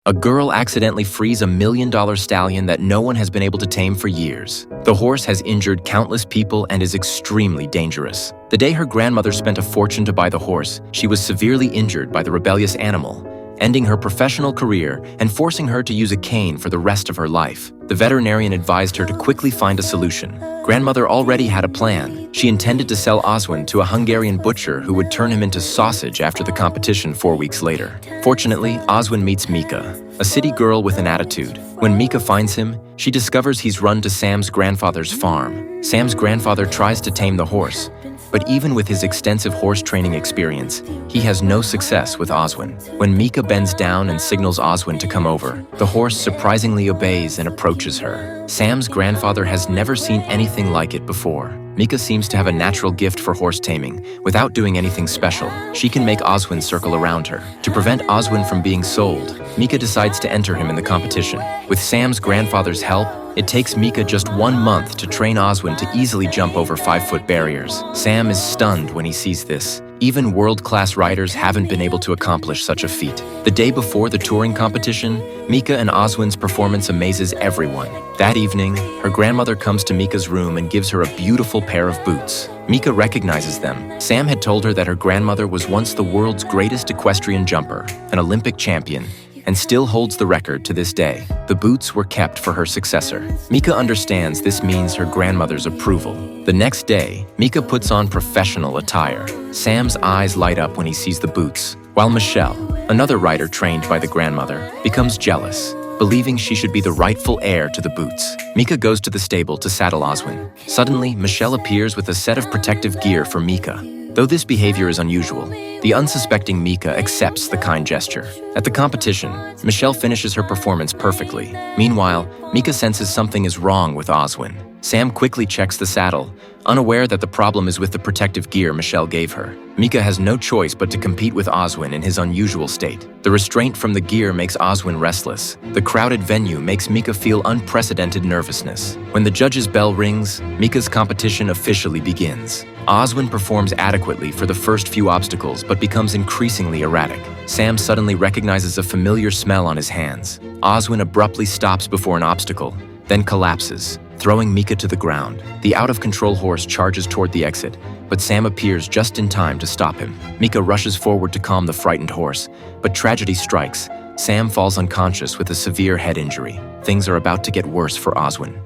A girl accidentally frees a $1 million stallion that no one has been able to tame for years. The horse has injured countless people and is extremely dangerous. The day her grandmother spent a fortune to buy the horse, she was severely injured by the rebellious animal, ending her professional career and forcing her to use a cane for the rest of her life. The veterinarian advised her to quickly find a solution. Grandmother already had a plan. She intended to sell Oswin to a Hungarian butcher who would turn him into sausage after the competition 4 weeks later. Fortunately, Oswin meets Mika, a city girl with an attitude. When Mika finds him, she discovers he's run to Sam's grandfather's farm. Sam's grandfather tries to tame the horse, but even with his extensive horse training experience, he has no success with Oswin. When Mika bends down and signals Oswin to come over, the horse surprisingly obeys and approaches her. Sam's grandfather has never seen anything like it before. Mika seems to have a natural gift for horse taming. Without doing anything special, she can make Oswin circle around her. To prevent Oswin from being sold, Mika decides to enter him in the competition. With Sam's grandfather's help, it takes Mika just 1 month to train Oswin to easily jump over 5-foot barriers. Sam is stunned when he sees this. Even world-class riders haven't been able to accomplish such a feat. The day before the touring competition, Mika and Oswin's performance amazes everyone. That evening, her grandmother comes to Mika's room and gives her a beautiful pair of boots. Mika recognizes them. Sam had told her that her grandmother was once the world's greatest equestrian jumper, an Olympic champion, and still holds the record to this day. The boots were kept for her successor. Mika understands this means her grandmother's approval. The next day, Mika puts on professional attire. Sam's eyes light up when he sees the boots, while Michelle, another rider trained by the grandmother, becomes jealous, believing she should be the rightful heir to the boots. Mika goes to the stable to saddle Oswin. Suddenly, Michelle appears with a set of protective gear for Mika. Though this behavior is unusual, the unsuspecting Mika accepts the kind gesture. At the competition, Michelle finishes her performance perfectly. Meanwhile, Mika senses something is wrong with Oswin. Sam quickly checks the saddle, unaware that the problem is with the protective gear Michelle gave her. Mika has no choice but to compete with Oswin in his unusual state. The restraint from the gear makes Oswin restless. The crowded venue makes Mika feel unprecedented nervousness. When the judge's bell rings, Mika's competition officially begins. Oswin performs adequately for the first few obstacles but becomes increasingly erratic. Sam suddenly recognizes a familiar smell on his hands. Oswin abruptly stops before an obstacle, then collapses, throwing Mika to the ground. The out-of-control horse charges toward the exit, but Sam appears just in time to stop him. Mika rushes forward to calm the frightened horse, but tragedy strikes. Sam falls unconscious with a severe head injury. Things are about to get worse for Oswin.